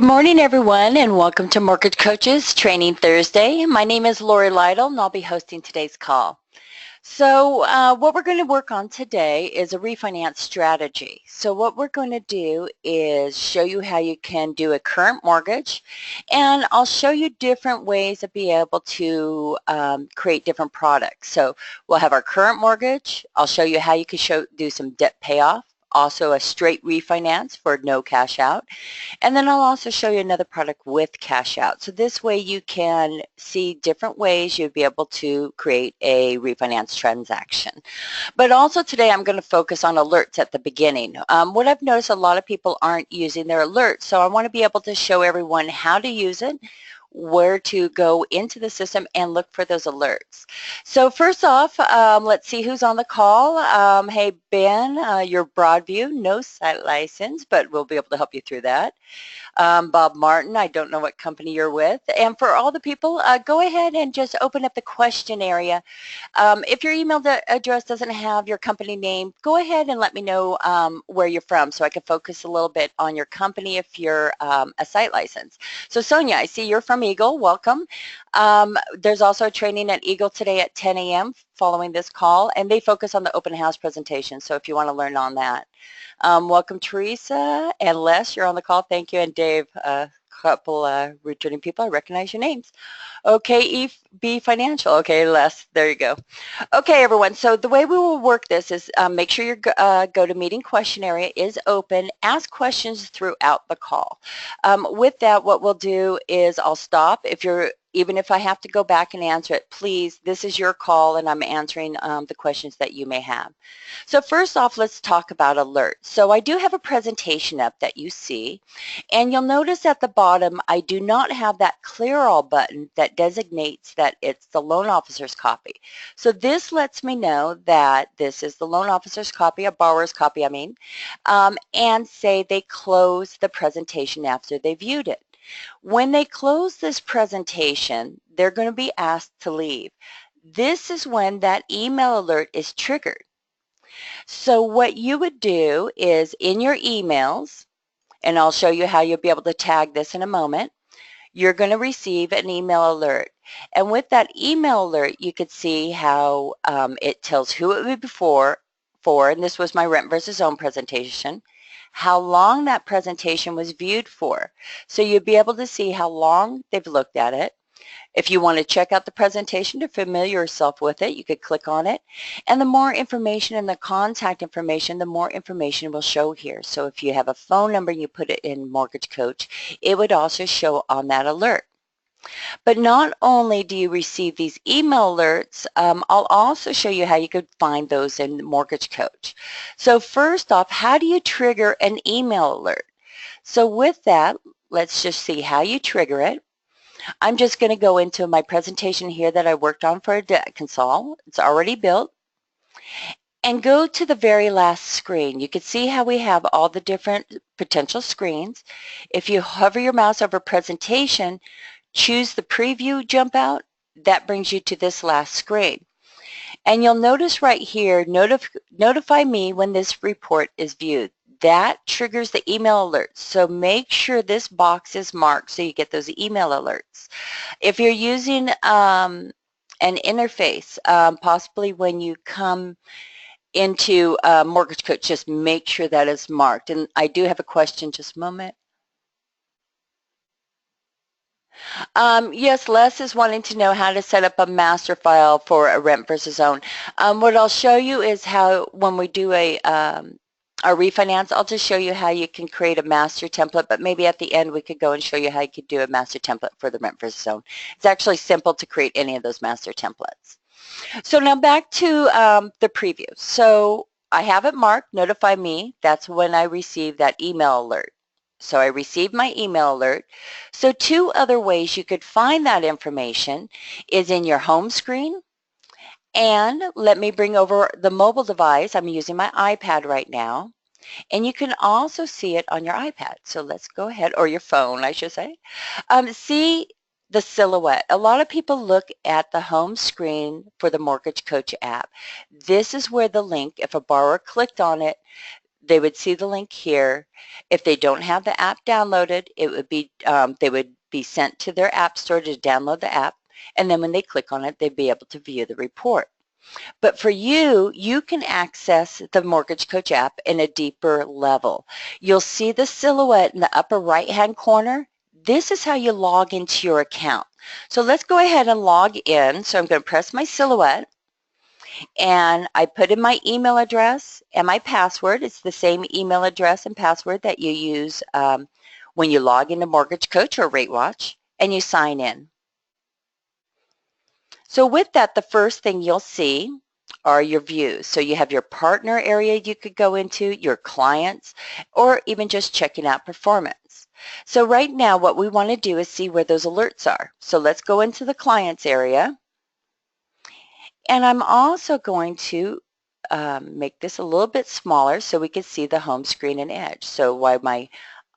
morning, everyone, and welcome to Mortgage Coaches Training Thursday. My name is Lori Lytle, and I'll be hosting today's call. So what we're going to work on today is a refinance strategy. So what we're going to do is show you how you can do a current mortgage, and I'll show you different ways to be able to create different products. So we'll have our current mortgage. I'll show you how you can do some debt payoff, also a straight refinance for no cash out. And then I'll also show you another product with cash out. So this way you can see different ways you'd be able to create a refinance transaction. But also today I'm going to focus on alerts at the beginning. What I've noticed, a lot of people aren't using their alerts, so I want to be able to show everyone how to use it, where to go into the system and look for those alerts. So first off, let's see who's on the call. Hey, Ben, you're Broadview, no site license, but we'll be able to help you through that. Bob Martin, I don't know what company you're with. And for all the people, go ahead and just open up the question area. If your email address doesn't have your company name, go ahead and let me know where you're from so I can focus a little bit on your company if you're a site license. So Sonia, I see you're from Eagle. Welcome. There's also a training at Eagle today at 10 a.m. following this call, and they focus on the open house presentation, so if you want to learn on that. Welcome, Teresa and Les. You're on the call. Thank you. And Dave, a couple returning people. I recognize your names. Okay, EB Financial. Okay, Les. There you go. Okay, everyone. So the way we will work this is make sure your GoToMeeting question area is open. Ask questions throughout the call. With that, what we'll do is I'll stop. Even if I have to go back and answer it, please, this is your call and I'm answering the questions that you may have. So first off, let's talk about alerts. So I do have a presentation up that you see, and you'll notice at the bottom I do not have that clear all button that designates that it's the loan officer's copy. So this lets me know that this is the loan officer's copy, a borrower's copy, and say they close the presentation after they viewed it. When they close this presentation, they're going to be asked to leave. This is when that email alert is triggered. So what you would do is in your emails, and I'll show you how you'll be able to tag this in a moment, you're going to receive an email alert. And with that email alert, you could see how it tells who it would be for, and this was my rent versus own presentation, how long that presentation was viewed for. So you'll be able to see how long they've looked at it. If you want to check out the presentation to familiar yourself with it, you could click on it. And the more information and the contact information, the more information will show here. So if you have a phone number and you put it in Mortgage Coach, it would also show on that alert. But not only do you receive these email alerts, I'll also show you how you could find those in Mortgage Coach. So first off, how do you trigger an email alert? So with that, let's just see how you trigger it. I'm just going to go into my presentation here that I worked on for a debt consult. It's already built. And go to the very last screen. You can see how we have all the different potential screens. If you hover your mouse over presentation, choose the preview jump out, that brings you to this last screen. And you'll notice right here, notify me when this report is viewed. That triggers the email alerts. So make sure this box is marked so you get those email alerts. If you're using an interface, possibly when you come into Mortgage Coach, just make sure that is marked. And I do have a question, just a moment. Yes, Les is wanting to know how to set up a master file for a rent versus own. What I'll show you is how, when we do a refinance, I'll just show you how you can create a master template, but maybe at the end we could go and show you how you could do a master template for the rent versus own. It's actually simple to create any of those master templates. So now back to the preview. So I have it marked, notify me. That's when I receive that email alert. So I received my email alert. So two other ways you could find that information is in your home screen, and let me bring over the mobile device. I'm using my iPad right now, and you can also see it on your iPad. So let's go ahead, or your phone, I should say. See the silhouette. A lot of people look at the home screen for the Mortgage Coach app. This is where the link, if a borrower clicked on it, they would see the link here. If they don't have the app downloaded, it would be they would be sent to their app store to download the app, and then when they click on it, they'd be able to view the report. But for you, you can access the Mortgage Coach app in a deeper level. You'll see the silhouette in the upper right-hand corner. This is how you log into your account. So let's go ahead and log in. So I'm going to press my silhouette, and I put in my email address and my password. It's the same email address and password that you use when you log into Mortgage Coach or RateWatch, and you sign in. So with that, the first thing you'll see are your views. So you have your partner area you could go into, your clients, or even just checking out performance. So right now what we want to do is see where those alerts are. So let's go into the clients area. And I'm also going to make this a little bit smaller so we can see the home screen and Edge. So while my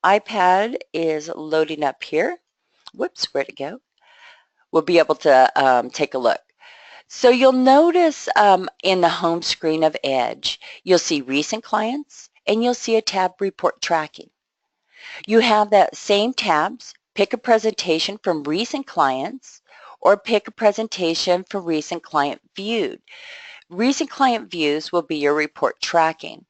iPad is loading up here, whoops, where'd it go? We'll be able to take a look. So you'll notice in the home screen of Edge, you'll see recent clients and you'll see a tab report tracking. You have that same tabs, pick a presentation from recent clients or pick a presentation for recent client viewed. Recent client views will be your report tracking.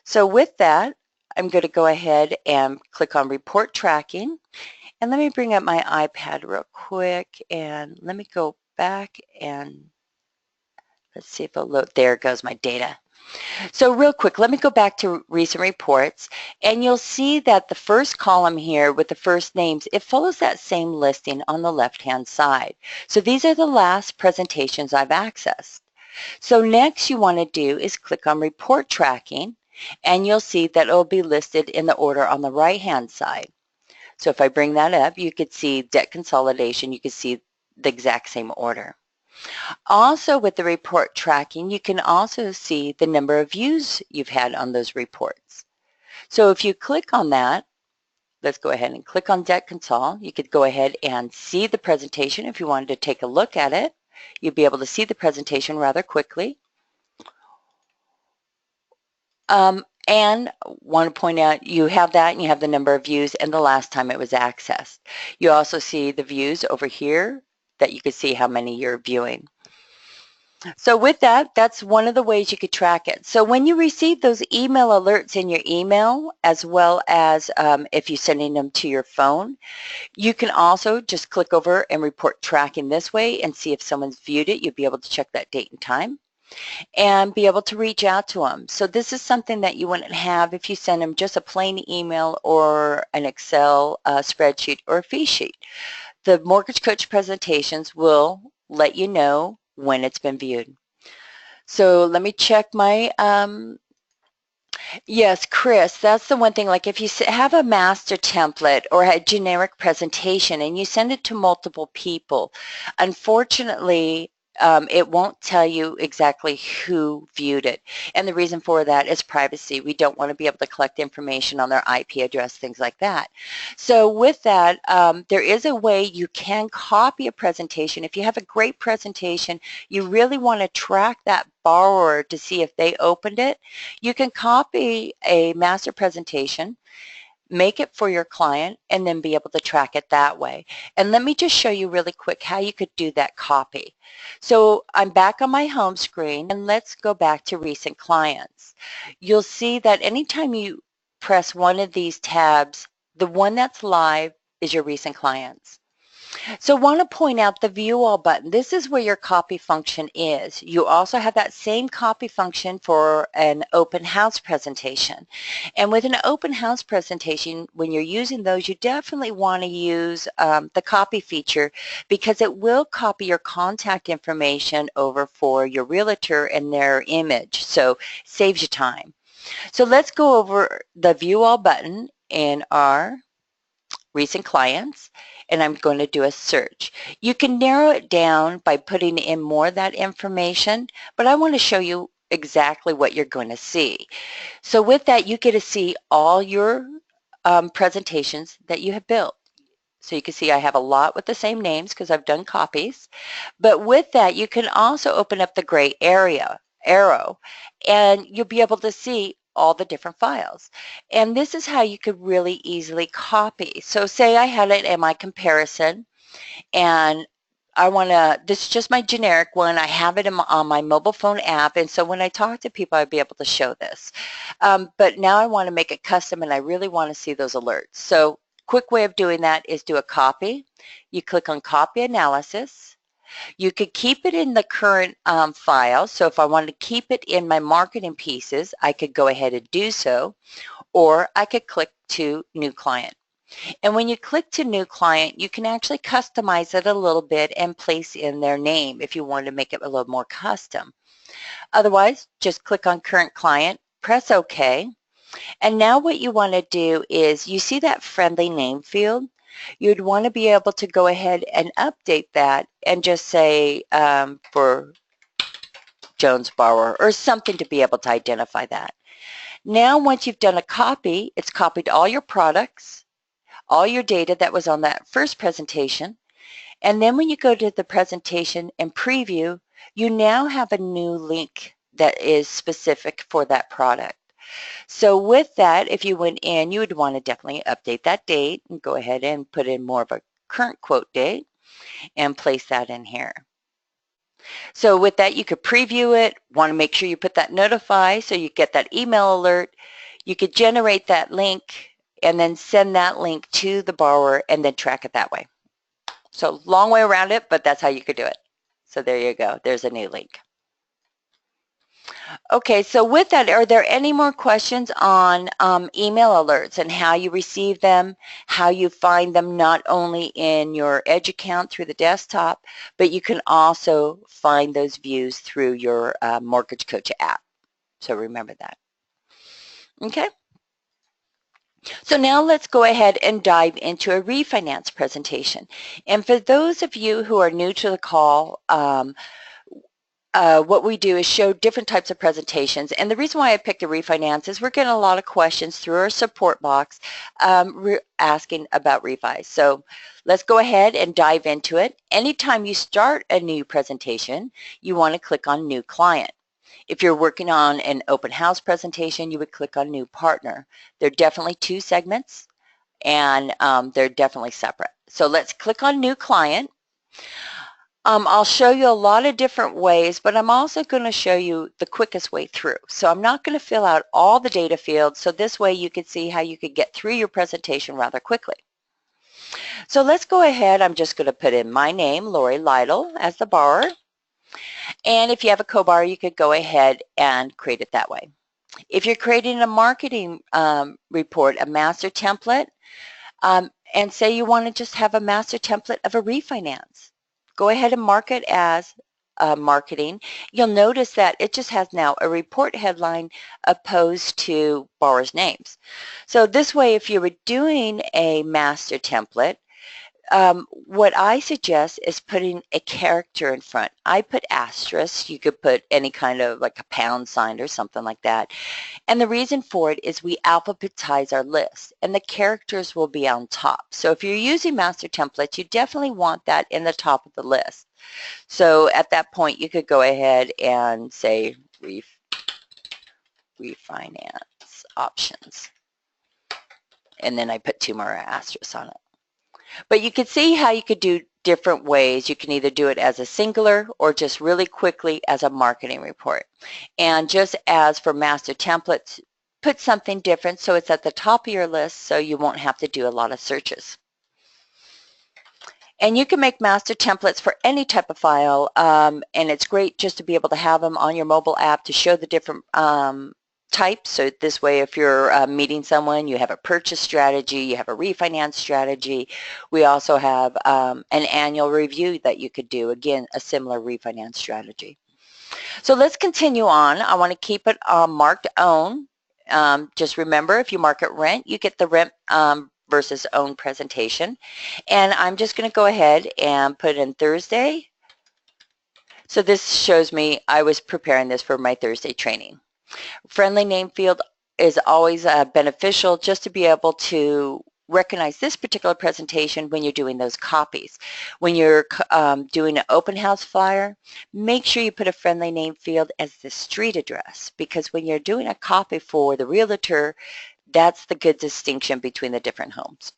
So with that, I'm going to go ahead and click on report tracking. And let me bring up my iPad real quick and let me go back and let's see if it'll load. There goes my data. So real quick, let me go back to recent reports, and you'll see that the first column here with the first names, it follows that same listing on the left-hand side. So these are the last presentations I've accessed. So next you want to do is click on report tracking, and you'll see that it will be listed in the order on the right-hand side. So if I bring that up, you could see debt consolidation, you could see the exact same order. Also with the report tracking, you can also see the number of views you've had on those reports. So if you click on that, let's go ahead and click on Debt Consol. You could go ahead and see the presentation if you wanted to take a look at it. You'd be able to see the presentation rather quickly. And want to point out you have that and you have the number of views and the last time it was accessed. You also see the views over here that you can see how many you're viewing. So with that, that's one of the ways you could track it. So when you receive those email alerts in your email, as well as if you're sending them to your phone, you can also just click over and report tracking this way and see if someone's viewed it. You'll be able to check that date and time and be able to reach out to them. So this is something that you wouldn't have if you send them just a plain email or an Excel spreadsheet or a fee sheet. The Mortgage Coach presentations will let you know when it's been viewed. So let me check my, yes, Chris, that's the one thing, like if you have a master template or a generic presentation and you send it to multiple people, unfortunately, it won't tell you exactly who viewed it. And the reason for that is privacy. We don't want to be able to collect information on their IP address, things like that. So with that, there is a way you can copy a presentation. If you have a great presentation, you really want to track that borrower to see if they opened it. You can copy a master presentation, make it for your client, and then be able to track it that way. And let me just show you really quick how you could do that copy. So I'm back on my home screen, and let's go back to recent clients. You'll see that anytime you press one of these tabs, the one that's live is your recent clients. So I want to point out the View All button. This is where your copy function is. You also have that same copy function for an open house presentation. And with an open house presentation, when you're using those, you definitely want to use the copy feature because it will copy your contact information over for your realtor and their image. So saves you time. So let's go over the View All button in our recent clients, and I'm going to do a search. You can narrow it down by putting in more of that information, but I want to show you exactly what you're going to see. So with that, you get to see all your presentations that you have built. So you can see I have a lot with the same names because I've done copies. But with that, you can also open up the gray arrow, and you'll be able to see all the different files. And this is how you could really easily copy. So say I had it in my comparison, and I want to, this is just my generic one. I have it on my mobile phone app, and so when I talk to people, I'd be able to show this. But now I want to make it custom, and I really want to see those alerts. So quick way of doing that is do a copy. You click on Copy Analysis. You could keep it in the current file. So if I wanted to keep it in my marketing pieces, I could go ahead and do so, or I could click to New Client. And when you click to New Client, you can actually customize it a little bit and place in their name if you want to make it a little more custom. Otherwise, just click on Current Client, press OK. And now what you want to do is, you see that friendly name field? You'd want to be able to go ahead and update that and just say for Jones Borrower or something to be able to identify that. Now once you've done a copy, it's copied all your products, all your data that was on that first presentation, and then when you go to the presentation and preview, you now have a new link that is specific for that product. So with that, if you went in, you would want to definitely update that date and go ahead and put in more of a current quote date and place that in here. So with that, you could preview it, want to make sure you put that notify so you get that email alert. You could generate that link and then send that link to the borrower and then track it that way. So long way around it, but that's how you could do it. So there you go. There's a new link. Okay, so with that, are there any more questions on email alerts and how you receive them, how you find them not only in your Edge account through the desktop, but you can also find those views through your Mortgage Coach app. So remember that. Okay. So now let's go ahead and dive into a refinance presentation. And for those of you who are new to the call, what we do is show different types of presentations. And the reason why I picked a refinance is we're getting a lot of questions through our support box asking about refis. So let's go ahead and dive into it. Anytime you start a new presentation, you want to click on New Client. If you're working on an open house presentation, you would click on New Partner. They're definitely two segments, and they're definitely separate. So let's click on New Client. I'll show you a lot of different ways, but I'm also going to show you the quickest way through. So I'm not going to fill out all the data fields, so this way you can see how you could get through your presentation rather quickly. So let's go ahead. I'm just going to put in my name, Lori Lytle, as the borrower. And if you have a co-borrower, you could go ahead and create it that way. If you're creating a marketing report, a master template, and say you want to just have a master template of a refinance, go ahead and mark it as marketing. You'll notice that it just has now a report headline opposed to borrowers' names. So this way, if you were doing a master template, what I suggest is putting a character in front. I put asterisk. You could put any kind of like a pound sign or something like that. And the reason for it is we alphabetize our list, and the characters will be on top. So if you're using master templates, you definitely want that in the top of the list. So at that point, you could go ahead and say refinance options. And then I put 2 more asterisks on it. But you can see how you could do different ways. You can either do it as a singular or just really quickly as a marketing report. And just as for master templates, put something different so it's at the top of your list so you won't have to do a lot of searches. And you can make master templates for any type of file, and it's great just to be able to have them on your mobile app to show the different types. So this way, if you're meeting someone, you have a purchase strategy, you have a refinance strategy. We also have an annual review that you could do, again, a similar refinance strategy. So let's continue on. I want to keep it marked own. Just remember, if you mark it rent, you get the rent versus own presentation. And I'm just going to go ahead and put in Thursday. So this shows me I was preparing this for my Thursday training. Friendly name field is always beneficial just to be able to recognize this particular presentation when you're doing those copies. When you're doing an open house flyer, make sure you put a friendly name field as the street address, because when you're doing a copy for the realtor, that's the good distinction between the different homes.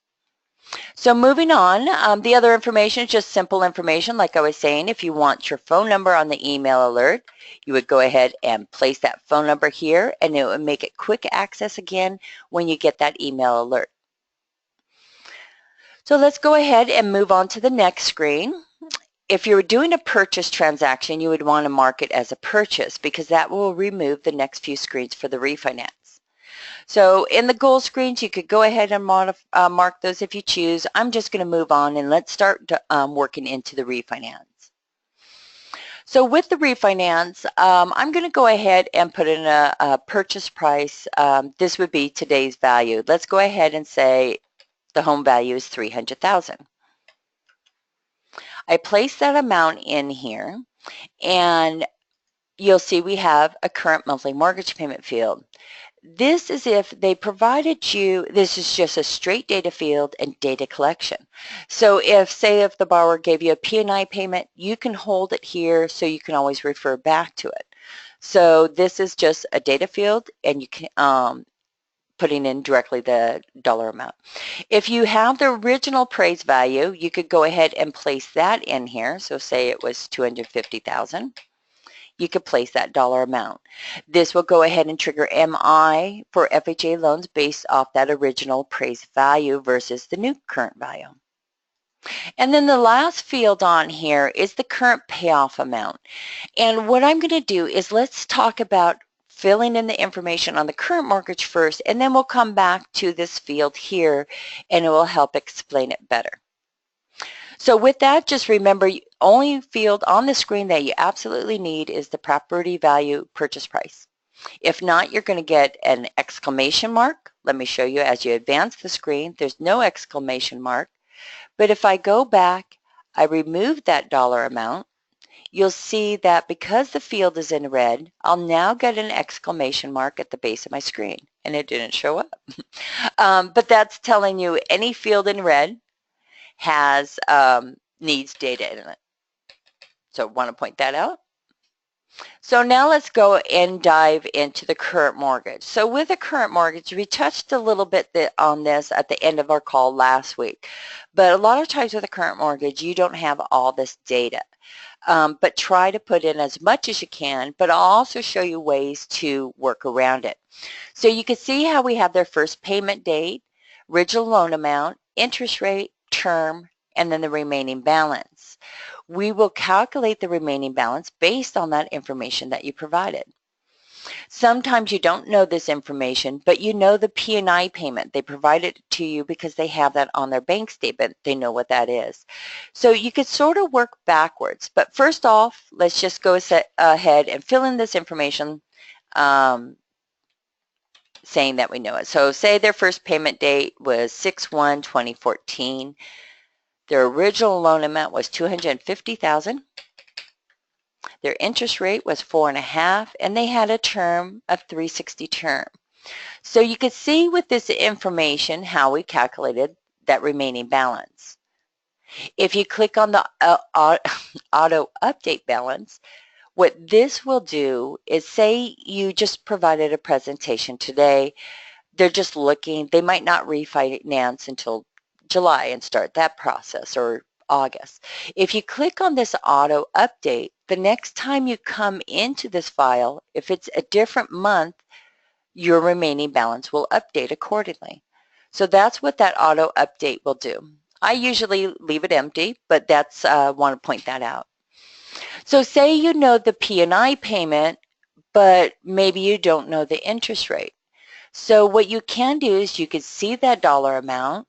So moving on, the other information is just simple information. Like I was saying, if you want your phone number on the email alert, you would go ahead and place that phone number here, and it would make it quick access again when you get that email alert. So let's go ahead and move on to the next screen. If you're doing a purchase transaction, you would want to mark it as a purchase, because that will remove the next few screens for the refinance. So in the goal screens, you could go ahead and mark those if you choose. I'm just going to move on, and let's start working into the refinance. So with the refinance, I'm going to go ahead and put in a purchase price. This would be today's value. Let's go ahead and say the home value is $300,000. I place that amount in here, and you'll see we have a current monthly mortgage payment field. This is if they provided you, this is just a straight data field and data collection. So if, say, if the borrower gave you a P&I payment, you can hold it here so you can always refer back to it. So this is just a data field, and you can putting in directly the dollar amount. If you have the original appraised value, you could go ahead and place that in here. So say it was $250,000. You could place that dollar amount. This will go ahead and trigger MI for FHA loans based off that original appraised value versus the new current value. And then the last field on here is the current payoff amount. And what I'm going to do is let's talk about filling in the information on the current mortgage first, and then we'll come back to this field here, and it will help explain it better. So with that, just remember, only field on the screen that you absolutely need is the property value purchase price. If not, you're going to get an exclamation mark. Let me show you as you advance the screen. There's no exclamation mark. But if I go back, I remove that dollar amount, you'll see that because the field is in red, I'll now get an exclamation mark at the base of my screen, and it didn't show up. But that's telling you any field in red has needs data in it. So want to point that out. So now let's go and dive into the current mortgage. So with the current mortgage, we touched a little bit on this at the end of our call last week. But a lot of times with a current mortgage, you don't have all this data. But try to put in as much as you can, but I'll also show you ways to work around it. So you can see how we have their first payment date, original loan amount, interest rate, term, and then the remaining balance. We will calculate the remaining balance based on that information that you provided. Sometimes you don't know this information, but you know the P&I payment. They provide it to you because they have that on their bank statement. They know what that is. So you could sort of work backwards. But first off, let's just go ahead and fill in this information saying that we know it. So say their first payment date was 6/1/2014. Their original loan amount was $250,000. Their interest rate was 4.5%, and they had a term of 360 term. So you can see with this information how we calculated that remaining balance. If you click on the auto update balance, what this will do is, say you just provided a presentation today, they're just looking, they might not refinance until July and start that process, or August. If you click on this auto update, the next time you come into this file, if it's a different month, your remaining balance will update accordingly. So that's what that auto update will do. I usually leave it empty, but that's want to point that out. So say you know the P&I payment, but maybe you don't know the interest rate. So what you can do is you can see that dollar amount,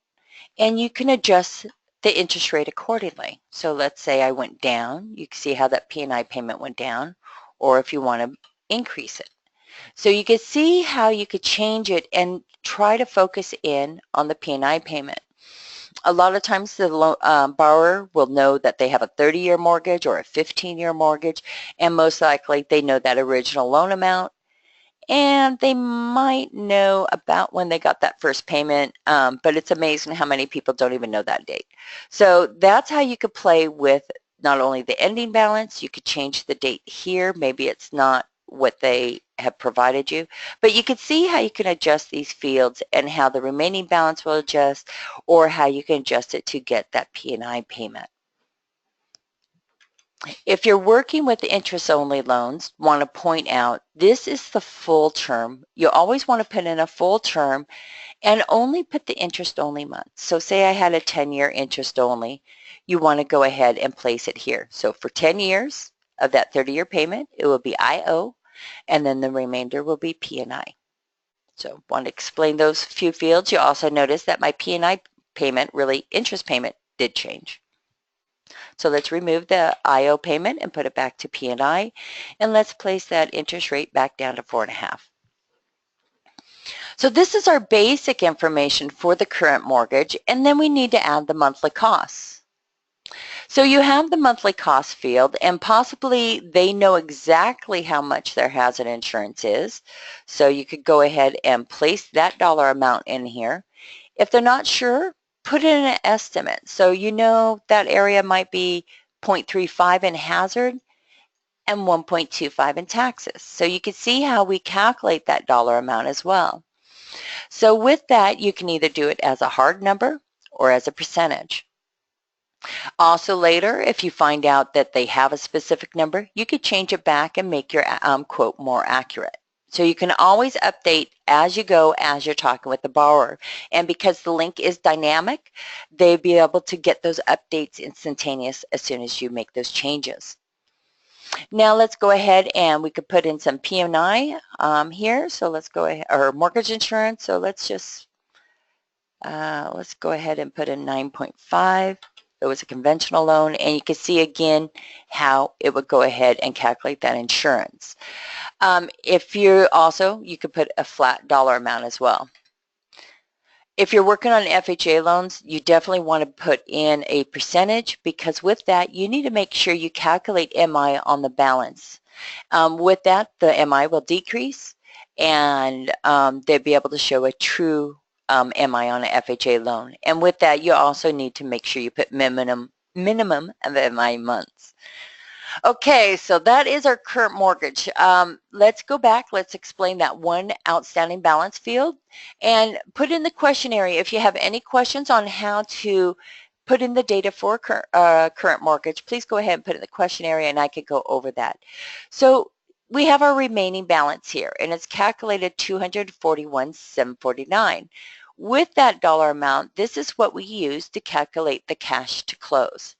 and you can adjust the interest rate accordingly. So let's say I went down, you can see how that P&I payment went down, or if you want to increase it. So you can see how you could change it and try to focus in on the P&I payment. A lot of times the borrower will know that they have a 30-year mortgage or a 15-year mortgage, and most likely they know that original loan amount, and they might know about when they got that first payment, but it's amazing how many people don't even know that date. So that's how you could play with not only the ending balance, you could change the date here. Maybe it's not what they have provided you, but you can see how you can adjust these fields and how the remaining balance will adjust, or how you can adjust it to get that P&I payment. If you're working with interest-only loans, want to point out this is the full term. You always want to put in a full term and only put the interest-only months. So say I had a 10-year interest-only, you want to go ahead and place it here. So for 10 years of that 30-year payment, it will be IO, and then the remainder will be P&I. So want to explain those few fields. You also notice that my P&I payment, really interest payment, did change. So let's remove the IO payment and put it back to P&I, and let's place that interest rate back down to 4.5. So this is our basic information for the current mortgage, and then we need to add the monthly costs. So you have the monthly cost field, and possibly they know exactly how much their hazard insurance is. So you could go ahead and place that dollar amount in here. If they're not sure, put in an estimate. So you know that area might be 0.35 in hazard and 1.25 in taxes. So you can see how we calculate that dollar amount as well. So with that, you can either do it as a hard number or as a percentage. Also later, if you find out that they have a specific number, you could change it back and make your quote more accurate. So you can always update as you go as you're talking with the borrower. And because the link is dynamic, they'll be able to get those updates instantaneous as soon as you make those changes. Now let's go ahead and we could put in some P&I here. So let's go ahead, or mortgage insurance. So let's just, let's go ahead and put in 9.5. It was a conventional loan, and you can see again how it would go ahead and calculate that insurance. If you're also, you could put a flat dollar amount as well. If you're working on FHA loans, you definitely want to put in a percentage, because with that, you need to make sure you calculate MI on the balance. With that, the MI will decrease, and they'll be able to show a true MI on an FHA loan. And with that, you also need to make sure you put minimum of MI months. Okay, so that is our current mortgage. Let's go back. Let's explain that one outstanding balance field and put in the question area. If you have any questions on how to put in the data for current mortgage, please go ahead and put it in the question area, and I could go over that. So we have our remaining balance here, and it's calculated $241,749. With that dollar amount, this is what we use to calculate the cash to close.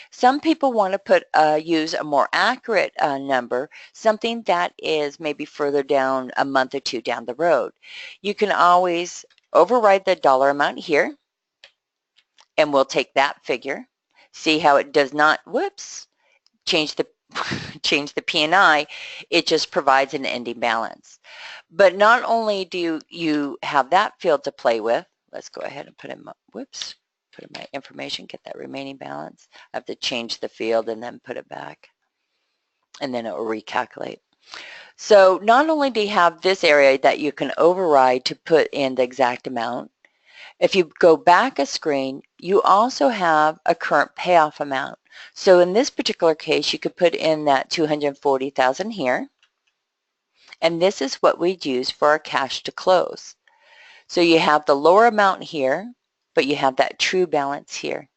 Some people want to put use a more accurate number, something that is maybe further down, a month or two down the road. You can always override the dollar amount here, and we'll take that figure. See how it does not, whoops, change the P&I, it just provides an ending balance. But not only do you have that field to play with, let's go ahead and put in, whoops, put in my information, get that remaining balance. I have to change the field and then put it back, and then it will recalculate. So not only do you have this area that you can override to put in the exact amount, if you go back a screen, you also have a current payoff amount. So in this particular case, you could put in that $240,000 here, and this is what we'd use for our cash to close. So you have the lower amount here, but you have that true balance here.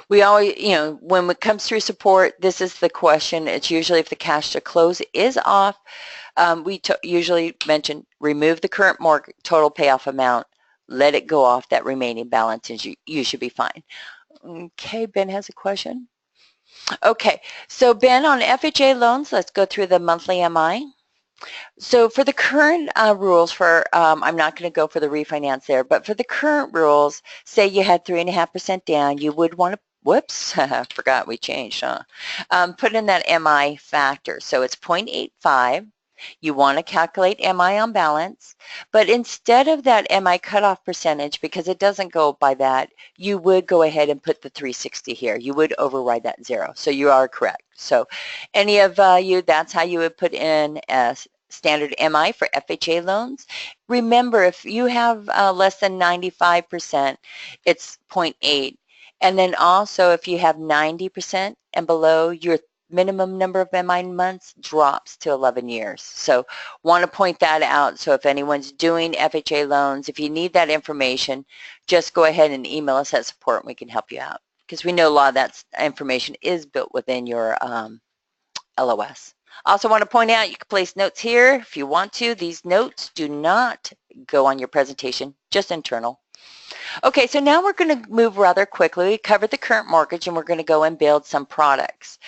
We always, when it comes through support, this is the question. It's usually if the cash to close is off, we usually mention remove the current mortgage total payoff amount, let it go off that remaining balance, and you should be fine. Okay, Ben has a question. Okay, so Ben, on FHA loans, let's go through the monthly MI. So for the current rules for, I'm not going to go for the refinance there, but for the current rules, say you had 3.5% down, you would want to, whoops, forgot we changed, huh? Put in that MI factor. So it's 0.85. You want to calculate MI on balance, but instead of that MI cutoff percentage, because it doesn't go by that, you would go ahead and put the 360 here. You would override that 0. So you are correct. So any of you, that's how you would put in a standard MI for FHA loans. Remember, if you have less than 95%, it's 0.8. And then also if you have 90% and below, your minimum number of MI months drops to 11 years. So want to point that out. So if anyone's doing FHA loans, if you need that information, just go ahead and email us at support and we can help you out, because we know a lot of that information is built within your LOS. Also want to point out you can place notes here if you want to. These notes do not go on your presentation, just internal. Okay, so now we're going to move rather quickly. We covered the current mortgage and we're going to go and build some products.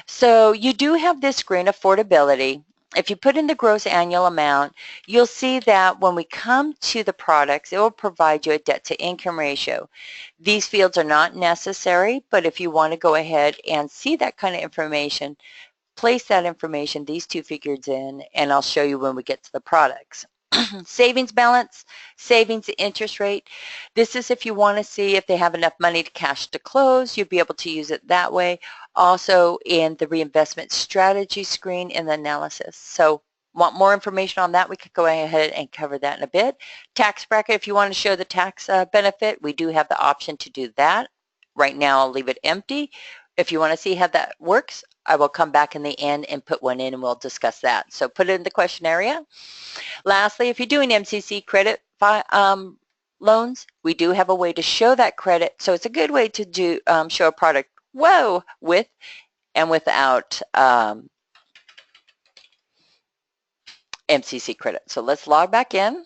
So you do have this screen, affordability. If you put in the gross annual amount, you'll see that when we come to the products, it will provide you a debt to income ratio. These fields are not necessary, but if you want to go ahead and see that kind of information, place that information, these two figures in, and I'll show you when we get to the products. Savings balance, savings interest rate. This is if you want to see if they have enough money to cash to close, you'll be able to use it that way. Also in the reinvestment strategy screen in the analysis. So want more information on that, we could go ahead and cover that in a bit. Tax bracket, if you want to show the tax benefit, we do have the option to do that. Right now I'll leave it empty. If you want to see how that works, I will come back in the end and put one in and we'll discuss that. So put it in the question area. Lastly, if you're doing MCC credit loans, we do have a way to show that credit. So it's a good way to do show a product, with and without MCC credit. So let's log back in.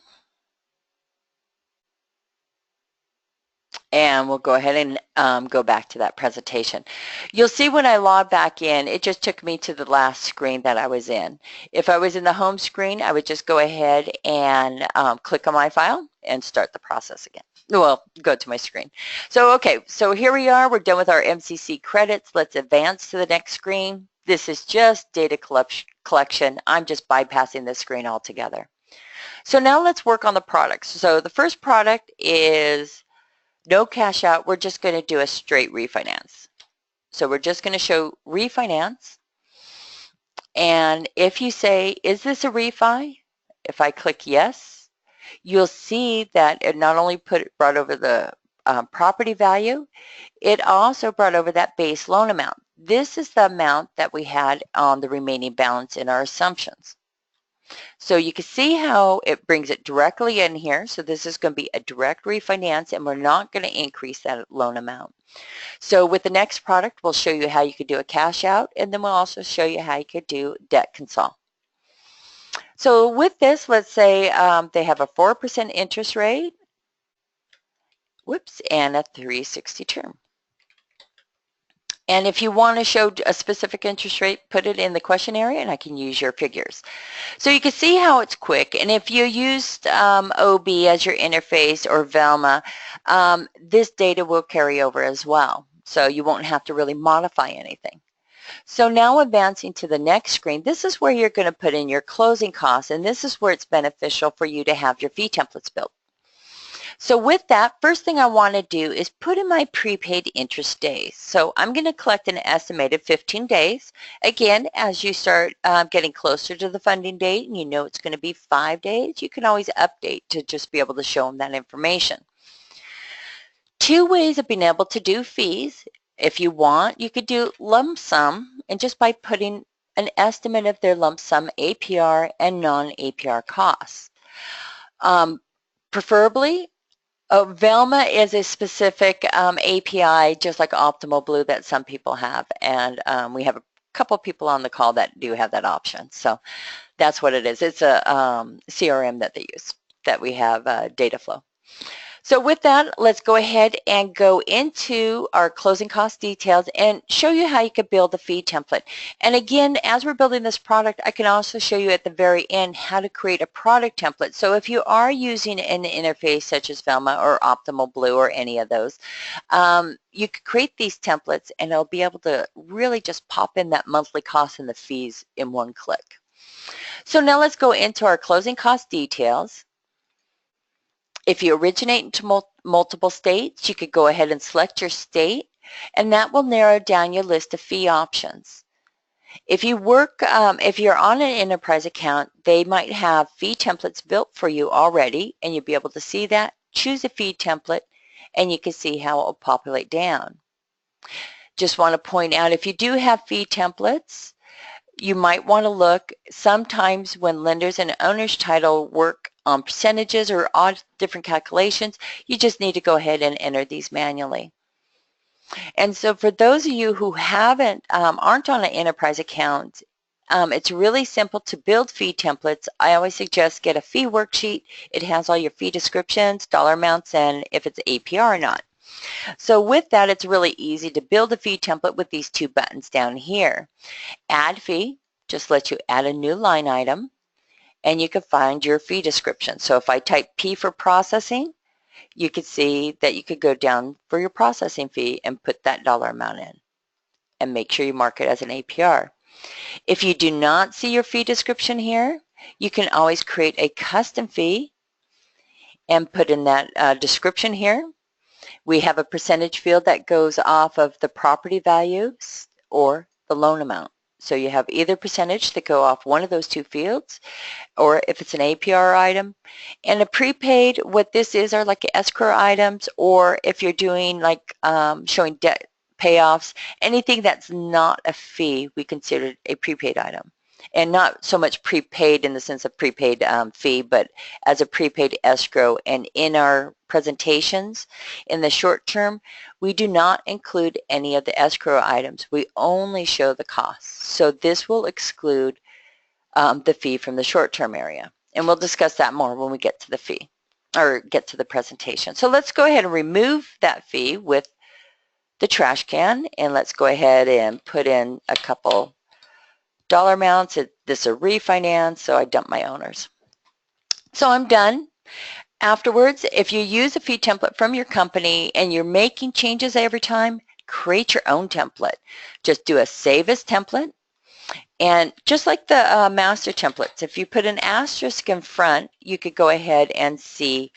And we'll go ahead and go back to that presentation. You'll see when I log back in, it just took me to the last screen that I was in. If I was in the home screen, I would just go ahead and click on my file and start the process again. Well, go to my screen. So, okay, so here we are. We're done with our MCC credits. Let's advance to the next screen. This is just data collection. I'm just bypassing this screen altogether. So now let's work on the products. So the first product is no cash out. We're just going to do a straight refinance. So we're just going to show refinance. And if you say, is this a refi? If I click yes, you'll see that it not only brought over the property value, it also brought over that base loan amount. This is the amount that we had on the remaining balance in our assumptions. So you can see how it brings it directly in here. So this is going to be a direct refinance and we're not going to increase that loan amount. So with the next product, we'll show you how you could do a cash out and then we'll also show you how you could do debt consol. So with this, let's say they have a 4% interest rate, and a 360 term. And if you want to show a specific interest rate, put it in the question area and I can use your figures. So you can see how it's quick. And if you used OB as your interface or Velma, this data will carry over as well. So you won't have to really modify anything. So now advancing to the next screen, this is where you're going to put in your closing costs. And this is where it's beneficial for you to have your fee templates built. So with that, first thing I want to do is put in my prepaid interest days. So I'm going to collect an estimated 15 days. Again, as you start getting closer to the funding date and you know it's going to be 5 days, you can always update to just be able to show them that information. Two ways of being able to do fees. If you want, you could do lump sum, and just by putting an estimate of their lump sum APR and non-APR costs. Preferably, Velma is a specific API, just like Optimal Blue, that some people have, and we have a couple people on the call that do have that option. So that's what it is. It's a CRM that they use, that we have data flow. So with that, let's go ahead and go into our closing cost details and show you how you could build the fee template. And again, as we're building this product, I can also show you at the very end how to create a product template. So if you are using an interface such as Velma or Optimal Blue or any of those, you could create these templates and it'll be able to really just pop in that monthly cost and the fees in one click. So now let's go into our closing cost details. If you originate into multiple states, you could go ahead and select your state, and that will narrow down your list of fee options. If you work, if you're on an enterprise account, they might have fee templates built for you already, and you'll be able to see that. Choose a fee template, and you can see how it will populate down. Just want to point out, if you do have fee templates, you might want to look sometimes when lenders and owner's title work on percentages or on different calculations, you just need to go ahead and enter these manually. And so for those of you who aren't on an enterprise account, it's really simple to build fee templates. I always suggest get a fee worksheet. It has all your fee descriptions, dollar amounts, and if it's APR or not. So with that, it's really easy to build a fee template with these two buttons down here. Add fee just lets you add a new line item, and you can find your fee description. So if I type P for processing, you could see that you could go down for your processing fee and put that dollar amount in and make sure you mark it as an APR. If you do not see your fee description here, you can always create a custom fee and put in that description here. We have a percentage field that goes off of the property values or the loan amount. So you have either percentage that go off one of those two fields, or if it's an APR item. And a prepaid, what this is are like escrow items, or if you're doing like showing debt payoffs, anything that's not a fee, we consider it a prepaid item. And not so much prepaid in the sense of prepaid fee, but as a prepaid escrow. And in our presentations, in the short term, we do not include any of the escrow items. We only show the costs. So this will exclude the fee from the short-term area. And we'll discuss that more when we get to the fee or get to the presentation. So let's go ahead and remove that fee with the trash can, and let's go ahead and put in a couple dollar amounts. This is a refinance, so I dump my owners. So I'm done. Afterwards, if you use a fee template from your company and you're making changes every time, create your own template. Just do a save as template. And just like the master templates, if you put an asterisk in front, you could go ahead and see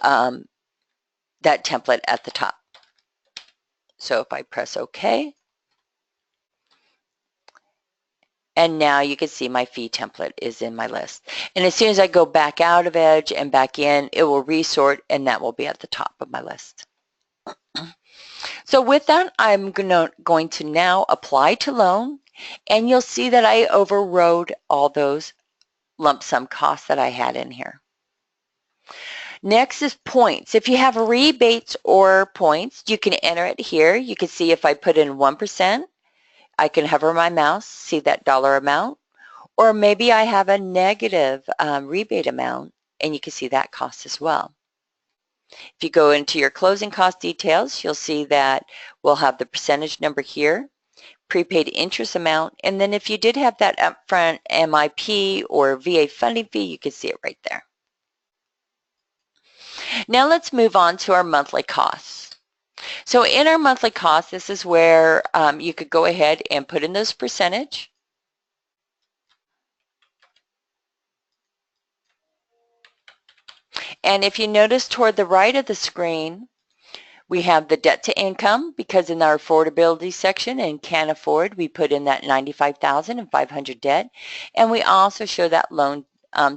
that template at the top. So if I press OK, and now you can see my fee template is in my list. And as soon as I go back out of Edge and back in, it will resort, and that will be at the top of my list. So with that, I'm going to now apply to loan, and you'll see that I overrode all those lump sum costs that I had in here. Next is points. If you have rebates or points, you can enter it here. You can see if I put in 1%, I can hover my mouse, see that dollar amount, or maybe I have a negative rebate amount, and you can see that cost as well. If you go into your closing cost details, you'll see that we'll have the percentage number here, prepaid interest amount, and then if you did have that upfront MIP or VA funding fee, you can see it right there. Now let's move on to our monthly costs. So in our monthly costs, this is where you could go ahead and put in those percentage. And if you notice toward the right of the screen, we have the debt to income, because in our affordability section and can afford, we put in that $95,500 debt. And we also show that loan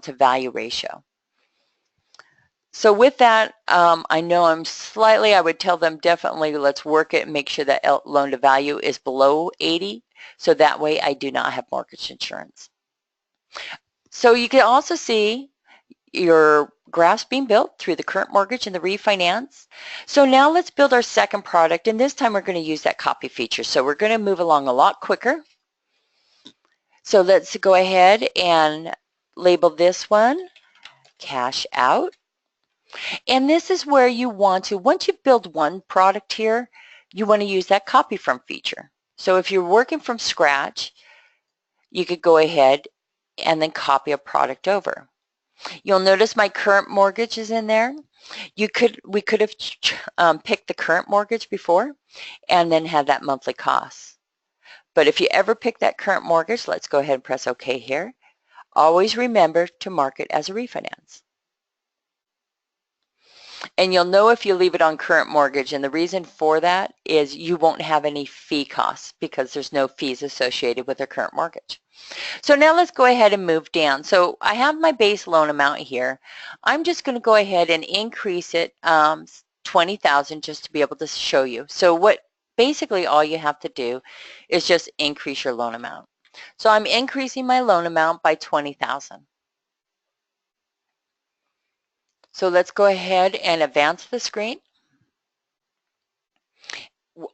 to value ratio. So with that, I know I would tell them definitely let's work it and make sure that loan to value is below 80. So that way I do not have mortgage insurance. So you can also see your graphs being built through the current mortgage and the refinance. So now let's build our second product, and this time we're going to use that copy feature. So we're going to move along a lot quicker. So let's go ahead and label this one cash out. And this is where you want to, once you build one product here, you want to use that copy from feature. So if you're working from scratch, you could go ahead and then copy a product over. You'll notice my current mortgage is in there. We could have picked the current mortgage before and then had that monthly cost. But if you ever pick that current mortgage, let's go ahead and press OK here. Always remember to mark it as a refinance. And you'll know if you leave it on current mortgage, and the reason for that is you won't have any fee costs because there's no fees associated with a current mortgage. So now let's go ahead and move down. So I have my base loan amount here. I'm just going to go ahead and increase it 20,000 just to be able to show you. So what basically all you have to do is just increase your loan amount. So I'm increasing my loan amount by 20,000. So let's go ahead and advance the screen.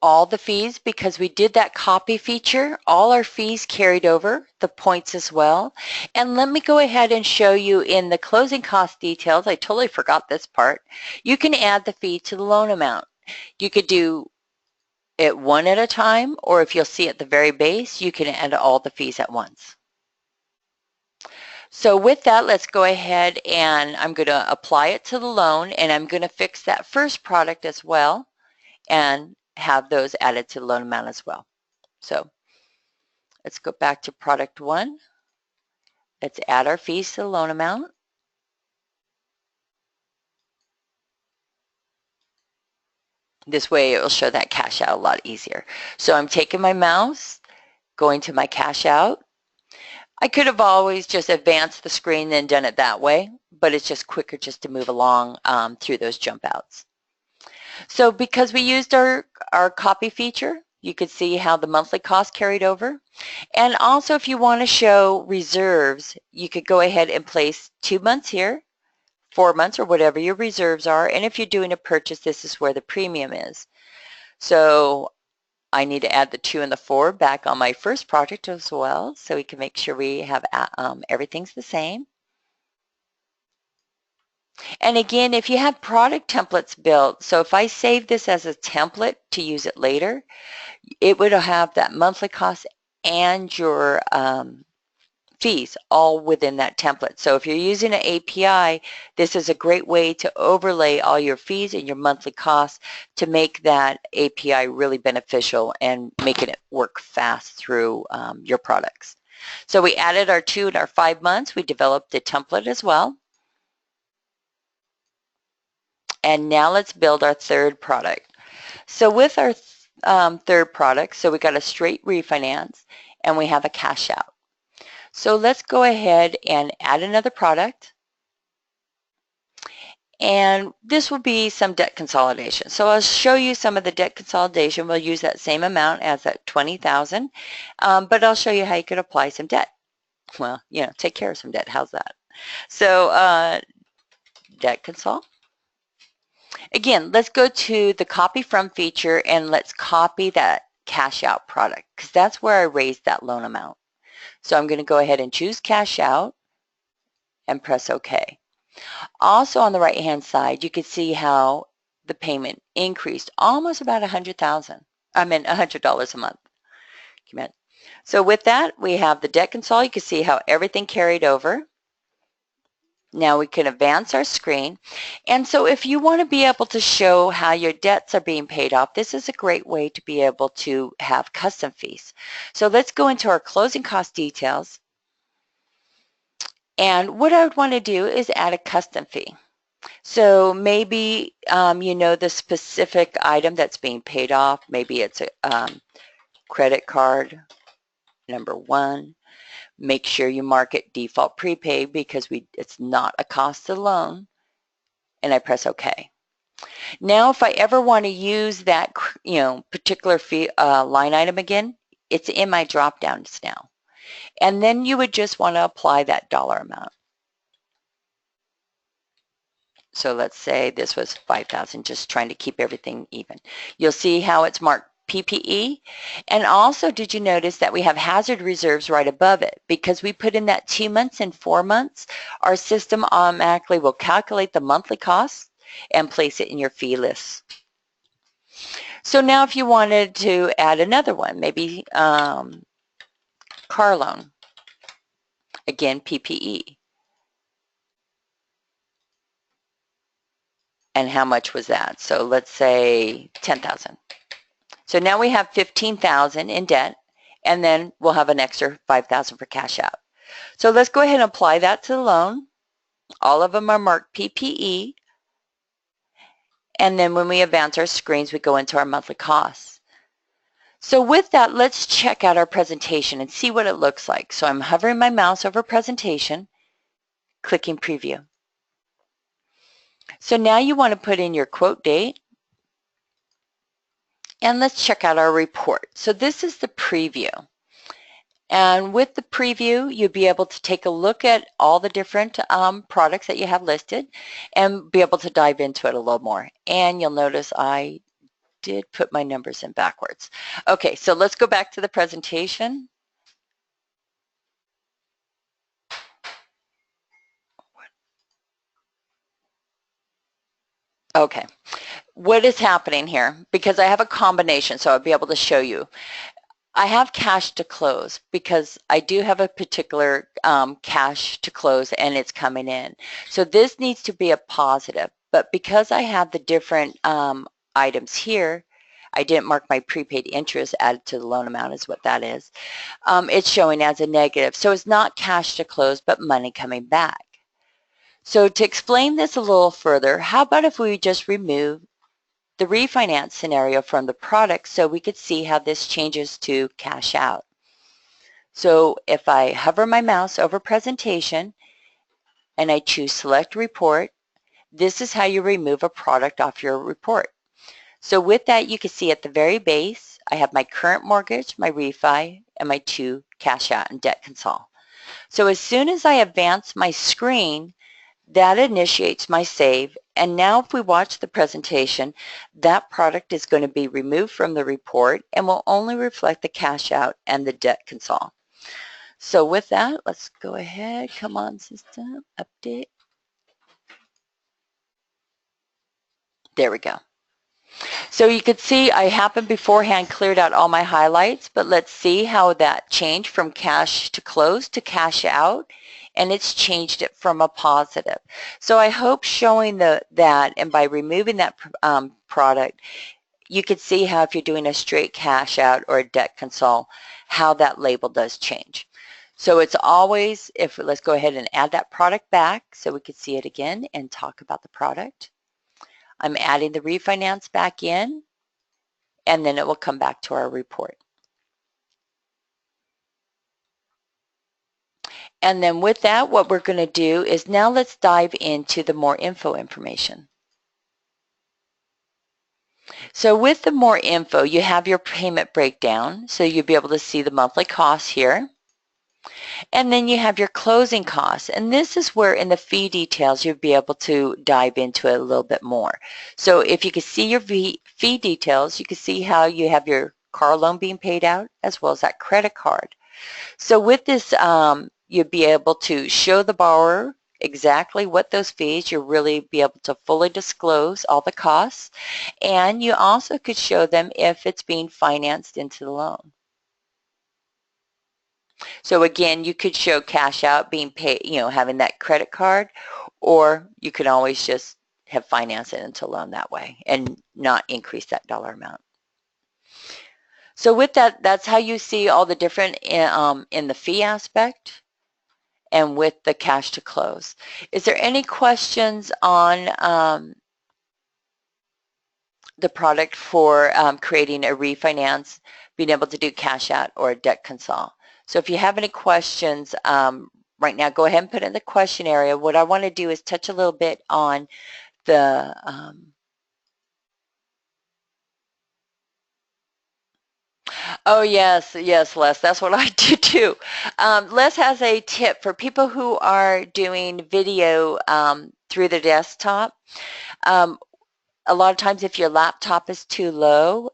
All the fees, because we did that copy feature, all our fees carried over, the points as well. And let me go ahead and show you in the closing cost details. I totally forgot this part. You can add the fee to the loan amount. You could do it one at a time, or if you'll see at the very base, you can add all the fees at once. So with that, let's go ahead and I'm going to apply it to the loan, and I'm going to fix that first product as well and have those added to the loan amount as well. So let's go back to product 1. Let's add our fees to the loan amount. This way it will show that cash out a lot easier. So I'm taking my mouse, going to my cash out. I could have always just advanced the screen and done it that way, but it's just quicker just to move along through those jump outs. So because we used our copy feature, you could see how the monthly cost carried over. And also if you want to show reserves, you could go ahead and place 2 months here, 4 months, or whatever your reserves are. And if you're doing a purchase, this is where the premium is. So I need to add the 2 and the 4 back on my first project as well, so we can make sure we have everything's the same. And again, if you have product templates built, so if I save this as a template to use it later, it would have that monthly cost and your fees all within that template. So if you're using an API, this is a great way to overlay all your fees and your monthly costs to make that API really beneficial and making it work fast through your products. So we added our 2 and our 5 months. We developed a template as well. And now let's build our third product. So with our third product, so we got a straight refinance and we have a cash out. So let's go ahead and add another product. And this will be some debt consolidation. So I'll show you some of the debt consolidation. We'll use that same amount as that 20,000, but I'll show you how you could apply some debt. Well, you know, take care of some debt. How's that? So debt consol. Again, let's go to the copy from feature and let's copy that cash out product because that's where I raised that loan amount. So I'm going to go ahead and choose cash out and press OK. Also on the right hand side, you can see how the payment increased almost about $100,000. I mean $100 a month. So with that, we have the debt consol. You can see how everything carried over. Now we can advance our screen. And so if you want to be able to show how your debts are being paid off, this is a great way to be able to have custom fees. So let's go into our closing cost details. And what I would want to do is add a custom fee. So maybe you know the specific item that's being paid off. Maybe it's a credit card, number 1. Make sure you mark it default prepaid because it's not a cost of the loan, and I press OK. Now if I ever want to use that particular fee, line item again, it's in my drop downs now. And then you would just want to apply that dollar amount. So let's say this was 5,000, just trying to keep everything even. You'll see how it's marked PPE. And also, did you notice that we have hazard reserves right above it? Because we put in that 2 months and 4 months, our system automatically will calculate the monthly costs and place it in your fee list. So now if you wanted to add another one, maybe car loan, again, PPE. And how much was that? So let's say 10,000. So now we have 15,000 in debt, and then we'll have an extra 5,000 for cash out. So let's go ahead and apply that to the loan. All of them are marked PPE. And then when we advance our screens, we go into our monthly costs. So with that, let's check out our presentation and see what it looks like. So I'm hovering my mouse over presentation, clicking preview. So now you want to put in your quote date, and let's check out our report. So this is the preview. And with the preview, you'll be able to take a look at all the different products that you have listed and be able to dive into it a little more. And you'll notice I did put my numbers in backwards. Okay, so let's go back to the presentation. Okay, what is happening here? Because I have a combination, so I'll be able to show you. I have cash to close because I do have a particular cash to close and it's coming in. So this needs to be a positive, but because I have the different items here, I didn't mark my prepaid interest added to the loan amount is what that is. It's showing as a negative. So it's not cash to close, but money coming back. So to explain this a little further, how about if we just remove the refinance scenario from the product so we could see how this changes to cash out. So if I hover my mouse over presentation and I choose select report, this is how you remove a product off your report. So with that, you can see at the very base, I have my current mortgage, my refi, and my 2 cash out and debt consol. So as soon as I advance my screen, that initiates my save, and now if we watch the presentation, that product is going to be removed from the report and will only reflect the cash out and the debt consol. So with that, let's go ahead, come on system, update. There we go. So you could see I happened beforehand cleared out all my highlights, but let's see how that changed from cash to close to cash out, and it's changed it from a positive. So I hope showing that and by removing that product, you could see how if you're doing a straight cash out or a debt consol, how that label does change. So it's always, let's go ahead and add that product back so we could see it again and talk about the product. I'm adding the refinance back in, and then it will come back to our report. And then with that, what we're going to do is now let's dive into the more info information. So with the more info, you have your payment breakdown, so you'll be able to see the monthly costs here. And then you have your closing costs, and this is where in the fee details you'll be able to dive into it a little bit more. So if you can see your fee details, you can see how you have your car loan being paid out as well as that credit card. So with this, you'll be able to show the borrower exactly what those fees, you'll really be able to fully disclose all the costs, and you also could show them if it's being financed into the loan. So again, you could show cash out being paid, having that credit card, or you can always just have finance it into loan that way and not increase that dollar amount. So with that, that's how you see all the different in the fee aspect and with the cash to close. Is there any questions on the product for creating a refinance, being able to do cash out or a debt consol? So if you have any questions right now, go ahead and put it in the question area. What I want to do is touch a little bit on the oh yes, Les, that's what I do too. Les has a tip for people who are doing video through the desktop. A lot of times if your laptop is too low,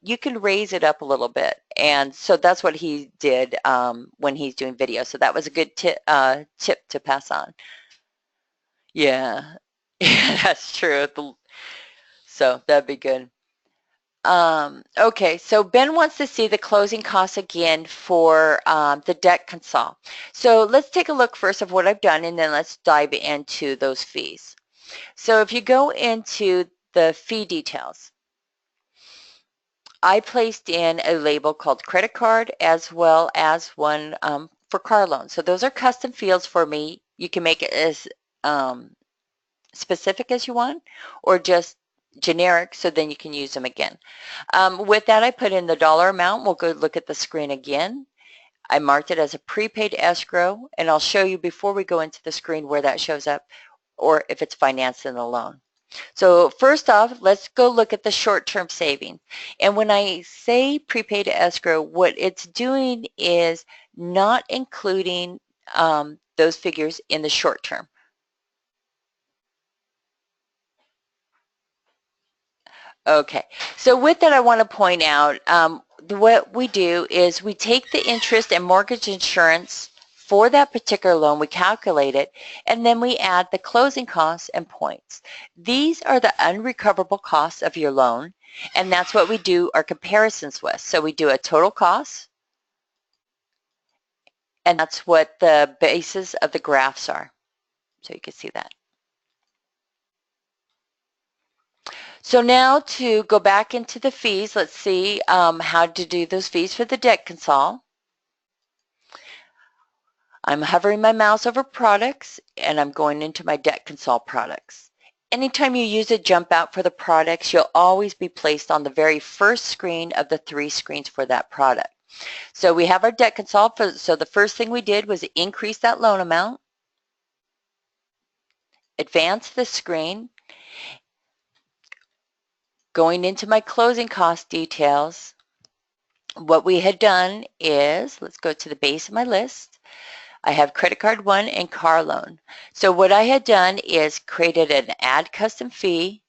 you can raise it up a little bit. And so that's what he did when he's doing video. So that was a good tip to pass on. Yeah, yeah, that's true. So that'd be good. Okay, so Ben wants to see the closing costs again for the debt consol. So let's take a look first of what I've done, and then let's dive into those fees. So if you go into the fee details, I placed in a label called credit card as well as one for car loan. So those are custom fields for me. You can make it as specific as you want, or just generic, so then you can use them again. With that, I put in the dollar amount. We'll go look at the screen again. I marked it as a prepaid escrow, and I'll show you before we go into the screen where that shows up or if it's financed in the loan. So first off, let's go look at the short-term savings. And when I say prepaid escrow, what it's doing is not including those figures in the short term. Okay, so with that, I want to point out what we do is we take the interest and mortgage insurance for that particular loan, we calculate it, and then we add the closing costs and points. These are the unrecoverable costs of your loan, and that's what we do our comparisons with. So we do a total cost, and that's what the basis of the graphs are. So you can see that. So now to go back into the fees, let's see how to do those fees for the debt consol. I'm hovering my mouse over products and I'm going into my debt consol products. Anytime you use a jump out for the products, you'll always be placed on the very first screen of the 3 screens for that product. So we have our debt consol. So the first thing we did was increase that loan amount, advance the screen, going into my closing cost details. What we had done is, let's go to the base of my list. I have credit card 1 and car loan. So what I had done is created an add custom fee,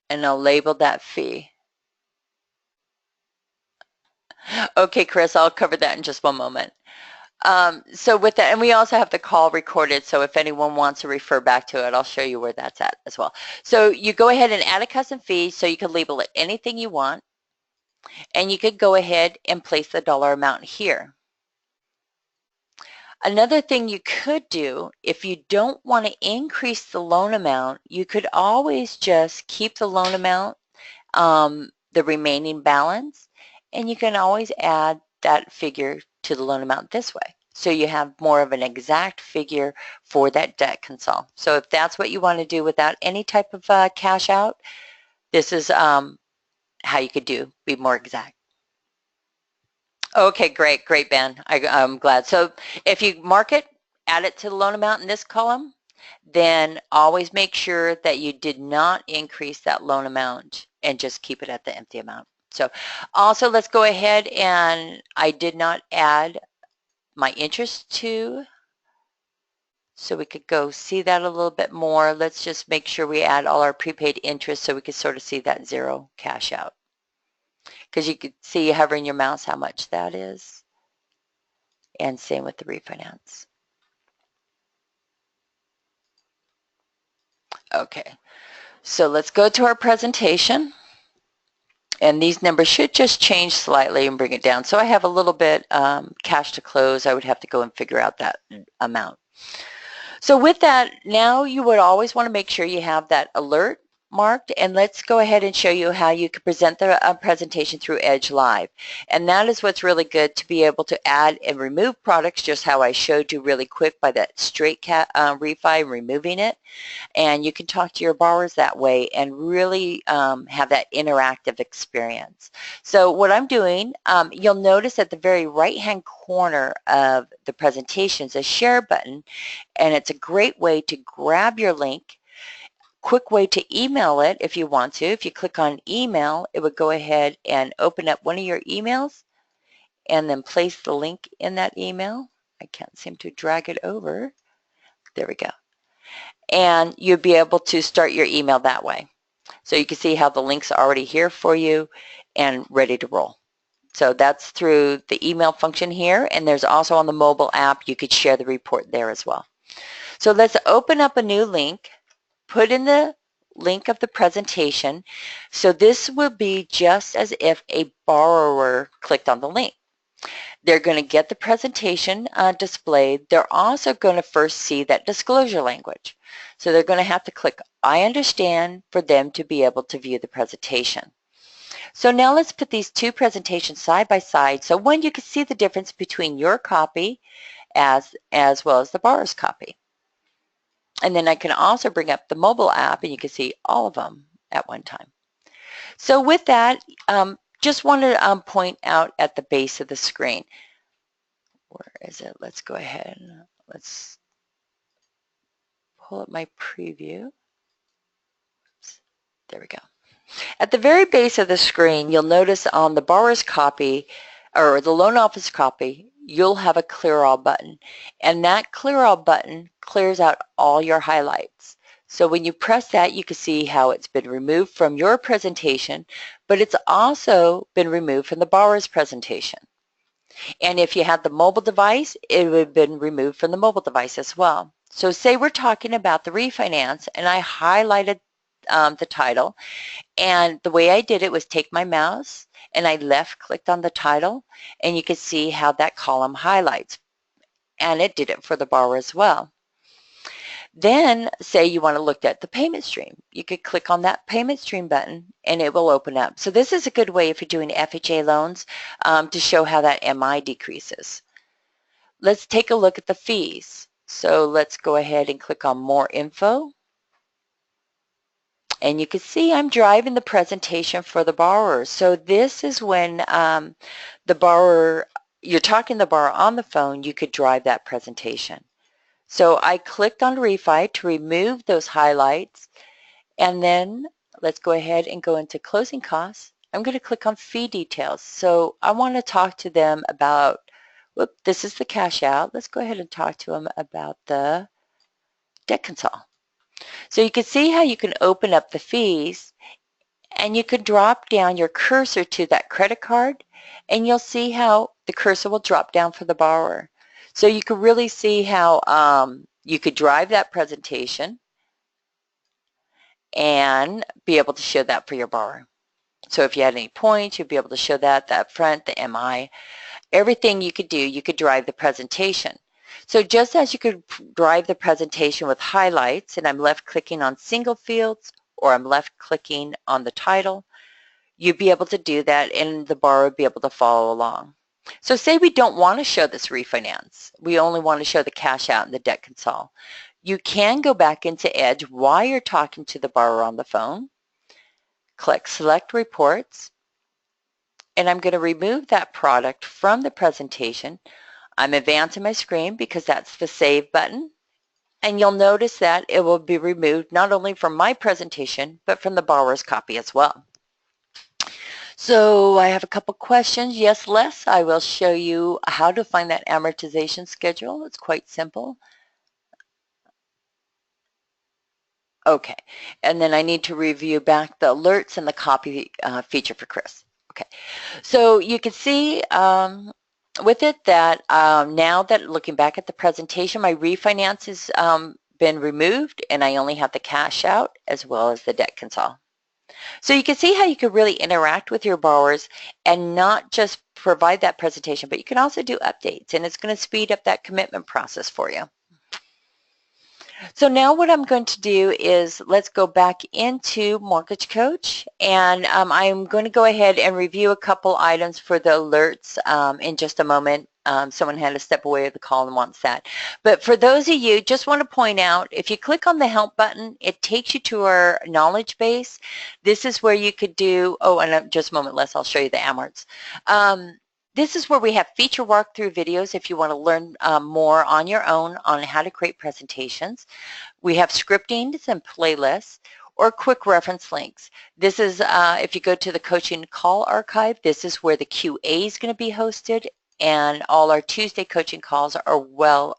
and I'll label that fee. Okay, Chris, I'll cover that in just one moment. So with that, and we also have the call recorded, so if anyone wants to refer back to it, I'll show you where that's at as well. So you go ahead and add a custom fee, so you can label it anything you want, and you could go ahead and place the dollar amount here. Another thing you could do, if you don't want to increase the loan amount, you could always just keep the loan amount, the remaining balance, and you can always add that figure to the loan amount this way. So you have more of an exact figure for that debt consol. So if that's what you want to do without any type of cash out, this is how you could be more exact. Okay, great, Ben. I'm glad. So if you mark it, add it to the loan amount in this column, then always make sure that you did not increase that loan amount and just keep it at the empty amount. So also let's go ahead, and I did not add my interest to, so we could go see that a little bit more. Let's just make sure we add all our prepaid interest so we can sort of see that 0 cash out. Because you could see hovering your mouse how much that is. And same with the refinance. Okay, so let's go to our presentation. And these numbers should just change slightly and bring it down. So I have a little bit cash to close. I would have to go and figure out that amount. So with that, now you would always want to make sure you have that alert marked, and let's go ahead and show you how you can present the presentation through Edge Live. And that is what's really good, to be able to add and remove products, just how I showed you really quick by that straight refi, removing it. And you can talk to your borrowers that way and really have that interactive experience. So what I'm doing, you'll notice at the very right-hand corner of the presentation is a share button, and it's a great way to grab your link. Quick way to email it if you want to. If you click on email, it would go ahead and open up one of your emails and then place the link in that email. I can't seem to drag it over. There we go. And you'll be able to start your email that way. So you can see how the link's already here for you and ready to roll. So that's through the email function here, and there's also on the mobile app, you could share the report there as well. So let's open up a new link. Put in the link of the presentation. So this will be just as if a borrower clicked on the link. They're going to get the presentation displayed. They're also going to first see that disclosure language. So they're going to have to click I understand for them to be able to view the presentation. So now let's put these two presentations side by side. So one, you can see the difference between your copy as well as the borrower's copy. And then I can also bring up the mobile app and you can see all of them at one time. So with that, just want to point out at the base of the screen. Where is it? Let's go ahead and let's pull up my preview. Oops. There we go. At the very base of the screen, you'll notice on the borrower's copy or the loan officer copy, you'll have a clear all button. And that clear all button clears out all your highlights. So when you press that, you can see how it's been removed from your presentation, but it's also been removed from the borrower's presentation. And if you had the mobile device, it would have been removed from the mobile device as well. So say we're talking about the refinance and I highlighted the title, and the way I did it was take my mouse and I left clicked on the title, and you can see how that column highlights, and it did it for the borrower as well. Then say you want to look at the payment stream. You could click on that payment stream button and it will open up. So this is a good way if you're doing FHA loans to show how that MI decreases. Let's take a look at the fees. So let's go ahead and click on more info. And you can see I'm driving the presentation for the borrower. So this is when the borrower, you're talking to the borrower on the phone, you could drive that presentation. So I clicked on Refi to remove those highlights, and then let's go ahead and go into closing costs. I'm going to click on fee details. So I want to talk to them about, whoop, this is the cash out. Let's go ahead and talk to them about the debt consol. So you can see how you can open up the fees, and you can drop down your cursor to that credit card, and you'll see how the cursor will drop down for the borrower. So you can really see how you could drive that presentation and be able to show that for your borrower. So if you had any points, you'd be able to show that front, the MI, everything you could do, you could drive the presentation. So just as you could drive the presentation with highlights, and I'm left clicking on single fields, or I'm left clicking on the title, you'd be able to do that and the borrower would be able to follow along. So say we don't want to show this refinance. We only want to show the cash out and the debt consol. You can go back into Edge while you're talking to the borrower on the phone, click Select Reports, and I'm going to remove that product from the presentation. I'm advancing my screen because that's the Save button, and you'll notice that it will be removed not only from my presentation, but from the borrower's copy as well. So I have a couple questions. Yes, Les, I will show you how to find that amortization schedule. It's quite simple. Okay, and then I need to review back the alerts and the copy feature for Chris. Okay, so you can see with it that now that looking back at the presentation, my refinance has been removed and I only have the cash out as well as the debt consol. So you can see how you can really interact with your borrowers and not just provide that presentation, but you can also do updates, and it's going to speed up that commitment process for you. So now what I'm going to do is let's go back into Mortgage Coach, and I'm going to go ahead and review a couple items for the alerts in just a moment. Someone had to step away of the call and wants that. But for those of you, just want to point out, if you click on the Help button, it takes you to our knowledge base. This is where you could do, oh, and just a moment, Les, I'll show you the amorts. This is where we have feature walkthrough videos if you want to learn more on your own on how to create presentations. We have scriptings and playlists or quick reference links. This is, if you go to the coaching call archive, this is where the QA is going to be hosted, and all our Tuesday coaching calls are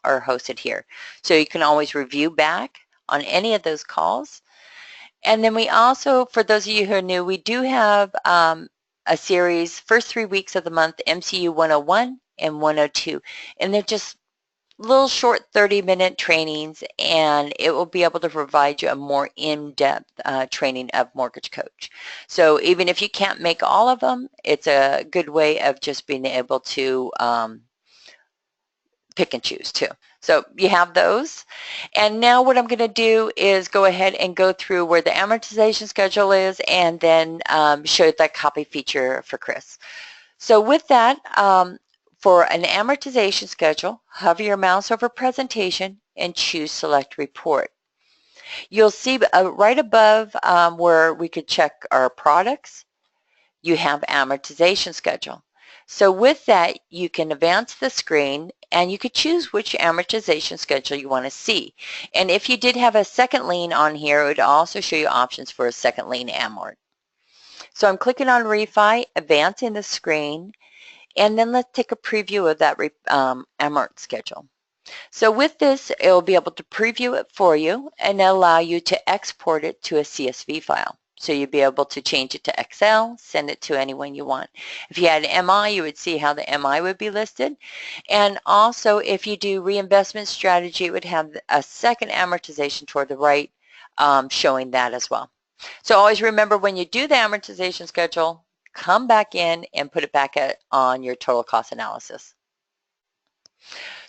hosted here. So you can always review back on any of those calls. And then we also, for those of you who are new, we do have a series, first 3 weeks of the month, MCU 101 and 102. And they're just little short 30-minute trainings, and it will be able to provide you a more in-depth training of Mortgage Coach. So even if you can't make all of them, it's a good way of just being able to pick and choose too. So you have those. And now what I'm going to do is go ahead and go through where the amortization schedule is, and then show that copy feature for Chris. So with that, for an amortization schedule, hover your mouse over presentation and choose Select Report. You'll see right above where we could check our products, you have amortization schedule. So with that, you can advance the screen and you could choose which amortization schedule you want to see. And if you did have a second lien on here, it would also show you options for a second lien amort. So I'm clicking on refi, advancing the screen, and then let's take a preview of that amort schedule. So with this, it will be able to preview it for you and allow you to export it to a CSV file. So you'd be able to change it to Excel, send it to anyone you want. If you had MI, you would see how the MI would be listed. And also, if you do reinvestment strategy, it would have a second amortization toward the right, showing that as well. So always remember, when you do the amortization schedule, come back in and put it back on your total cost analysis.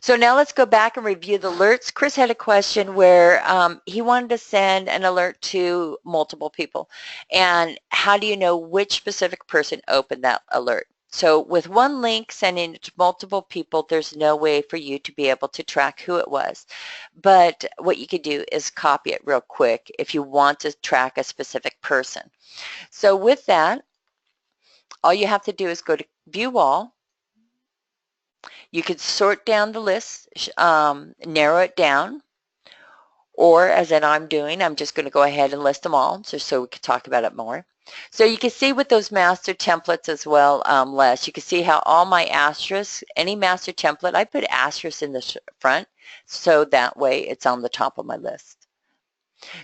So now let's go back and review the alerts. Chris had a question where he wanted to send an alert to multiple people. And how do you know which specific person opened that alert? So with one link sending it to multiple people, there's no way for you to be able to track who it was. But what you could do is copy it real quick if you want to track a specific person. So with that, all you have to do is go to View All. You could sort down the list, narrow it down, or as in I'm doing, I'm just going to go ahead and list them all just so we can talk about it more. So you can see with those master templates as well, Les, you can see how all my asterisks, any master template, I put asterisks in the front so that way it's on the top of my list.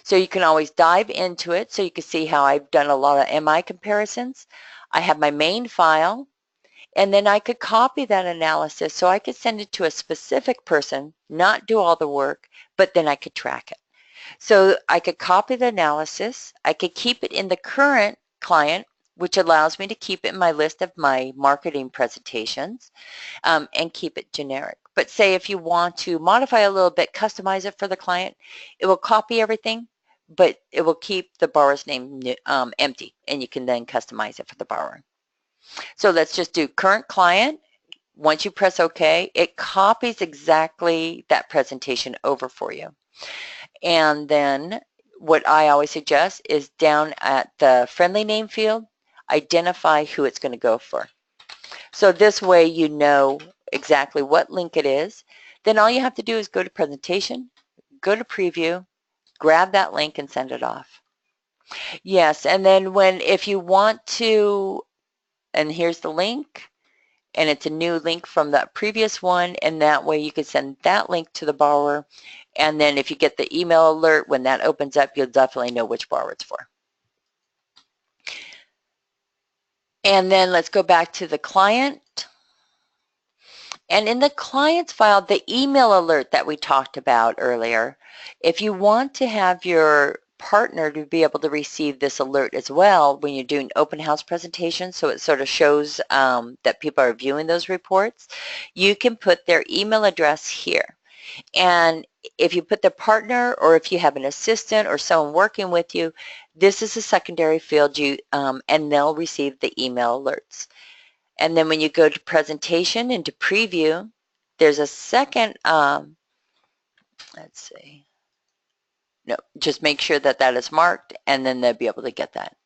So you can always dive into it so you can see how I've done a lot of MI comparisons. I have my main file, and then I could copy that analysis so I could send it to a specific person, not do all the work, but then I could track it. So I could copy the analysis, I could keep it in the current client, which allows me to keep it in my list of my marketing presentations, and keep it generic. But say if you want to modify a little bit, customize it for the client, it will copy everything, but it will keep the borrower's name empty, and you can then customize it for the borrower. So let's just do current client. Once you press OK, it copies exactly that presentation over for you. And then what I always suggest is down at the friendly name field, identify who it's going to go for. So this way you know exactly what link it is. Then all you have to do is go to presentation, go to preview, grab that link and send it off. Yes, and then if you want to, and here's the link, and it's a new link from that previous one, and that way you can send that link to the borrower, and then if you get the email alert when that opens up, you'll definitely know which borrower it's for. And then let's go back to the client. And in the client's file, the email alert that we talked about earlier, if you want to have your partner to be able to receive this alert as well when you're doing open house presentations, so it sort of shows that people are viewing those reports, you can put their email address here. And if you put the partner, or if you have an assistant or someone working with you, this is a secondary field, and they'll receive the email alerts. And then when you go to presentation and to preview, there's a second, let's see. No, just make sure that that is marked, and then they'll be able to get that.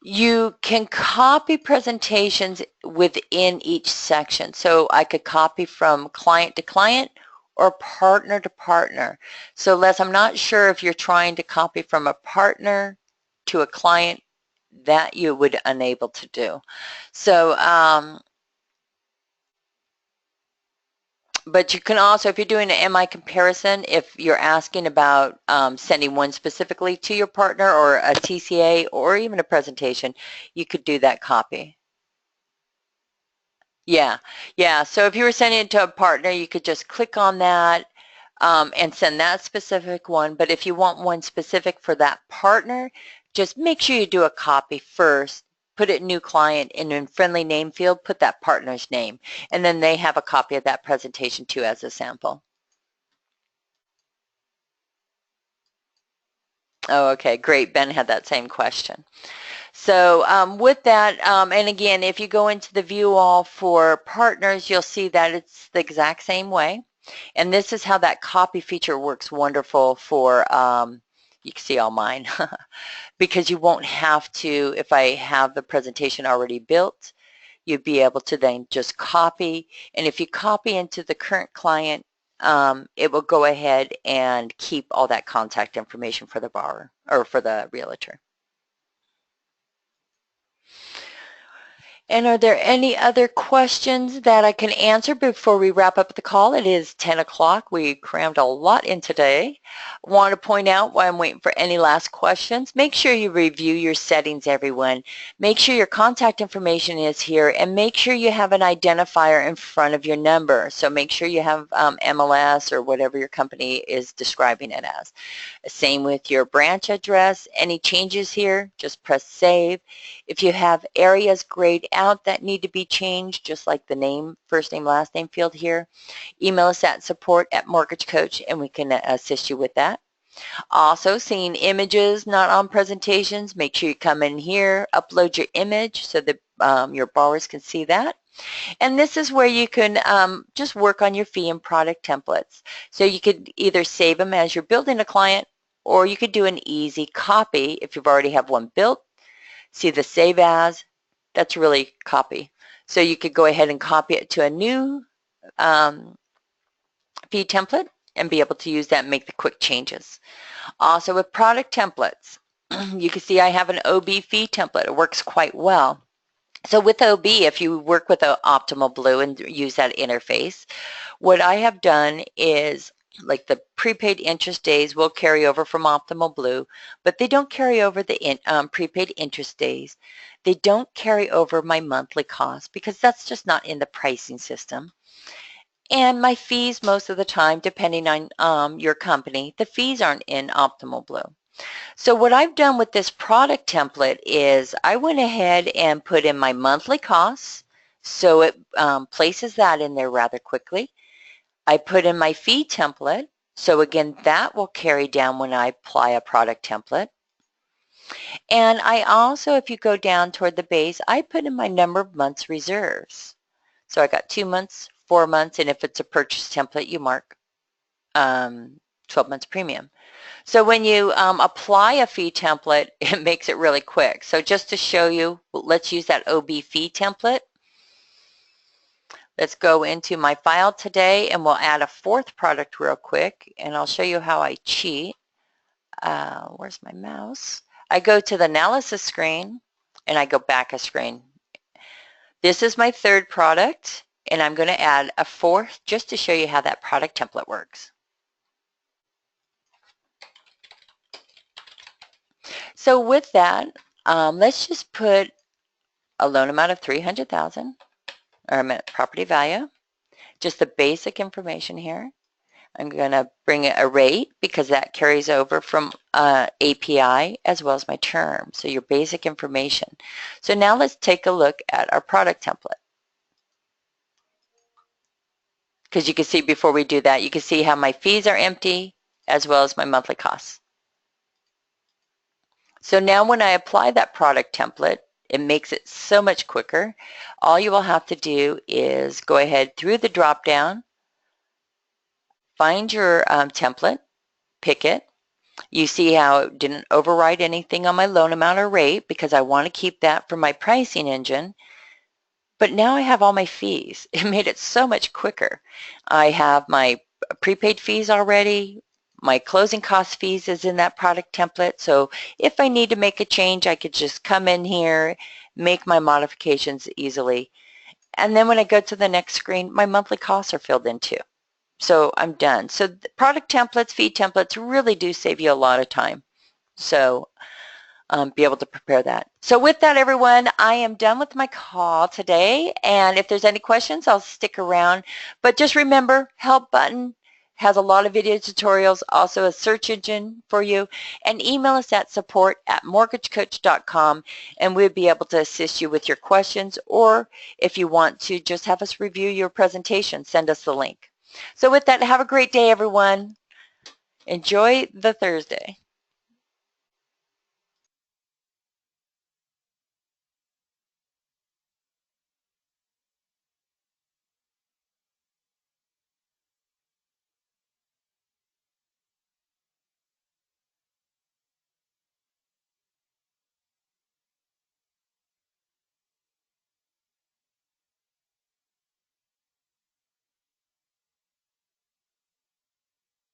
You can copy presentations within each section. So I could copy from client to client or partner to partner. So Les, I'm not sure if you're trying to copy from a partner to a client, that you would unable to do. So but you can also, if you're doing an MI comparison, if you're asking about sending one specifically to your partner or a TCA or even a presentation, you could do that copy. Yeah, yeah. So if you were sending it to a partner, you could just click on that and send that specific one. But if you want one specific for that partner, just make sure you do a copy first. Put it new client, and in friendly name field, put that partner's name. And then they have a copy of that presentation too as a sample. Oh, okay, great. Ben had that same question. So with that, and again, if you go into the view all for partners, you'll see that it's the exact same way. And this is how that copy feature works wonderful for, you can see all mine, because you won't have to, if I have the presentation already built, you'd be able to then just copy. And if you copy into the current client, it will go ahead and keep all that contact information for the borrower or for the realtor. And are there any other questions that I can answer before we wrap up the call? It is 10 o'clock. We crammed a lot in today. I want to point out while I'm waiting for any last questions, make sure you review your settings, everyone. Make sure your contact information is here, and make sure you have an identifier in front of your number. So make sure you have MLS or whatever your company is describing it as. Same with your branch address. Any changes here, just press save. If you have areas grayed out that need to be changed, just like the name, first name, last name field here, email us at support@Mortgage Coach and we can assist you with that. Also, seeing images not on presentations, make sure you come in here, upload your image so that your borrowers can see that. And this is where you can just work on your fee and product templates. So you could either save them as you're building a client, or you could do an easy copy if you've already have one built. See the save as, that's really copy. So you could go ahead and copy it to a new fee template and be able to use that and make the quick changes. Also with product templates, you can see I have an OB fee template. It works quite well. So with OB, if you work with Optimal Blue and use that interface, what I have done is, like, the prepaid interest days will carry over from Optimal Blue, but they don't carry over the prepaid interest days. They don't carry over my monthly cost because that's just not in the pricing system. And my fees, most of the time, depending on your company, the fees aren't in Optimal Blue. So what I've done with this product template is I went ahead and put in my monthly costs, so it places that in there rather quickly. I put in my fee template, so again, that will carry down when I apply a product template. And I also, if you go down toward the base, I put in my number of months reserves. So I got 2 months, 4 months, and if it's a purchase template, you mark 12 months premium. So when you apply a fee template, it makes it really quick. So just to show you, let's use that OB fee template. Let's go into my file today and we'll add a fourth product real quick, and I'll show you how I cheat. Where's my mouse? I go to the analysis screen and I go back a screen. This is my third product, and I'm going to add a fourth just to show you how that product template works. So with that, let's just put a loan amount of $300,000, or property value, just the basic information here. I'm going to bring a rate because that carries over from API as well as my term. So your basic information. So now let's take a look at our product template. Because you can see before we do that, you can see how my fees are empty as well as my monthly costs. So now when I apply that product template, it makes it so much quicker. All you will have to do is go ahead through the drop down, find your template, pick it. You see how it didn't override anything on my loan amount or rate because I want to keep that for my pricing engine. But now I have all my fees. It made it so much quicker. I have my prepaid fees already. My closing cost fees is in that product template. So if I need to make a change, I could just come in here, make my modifications easily. And then when I go to the next screen, my monthly costs are filled in too. So I'm done. So the product templates, fee templates really do save you a lot of time. So be able to prepare that. So with that, everyone, I am done with my call today. And if there's any questions, I'll stick around. But just remember, help button has a lot of video tutorials, also a search engine for you. And email us at support@mortgagecoach.com, and we'll be able to assist you with your questions. Or if you want to just have us review your presentation, send us the link. So with that, have a great day, everyone. Enjoy the Thursday.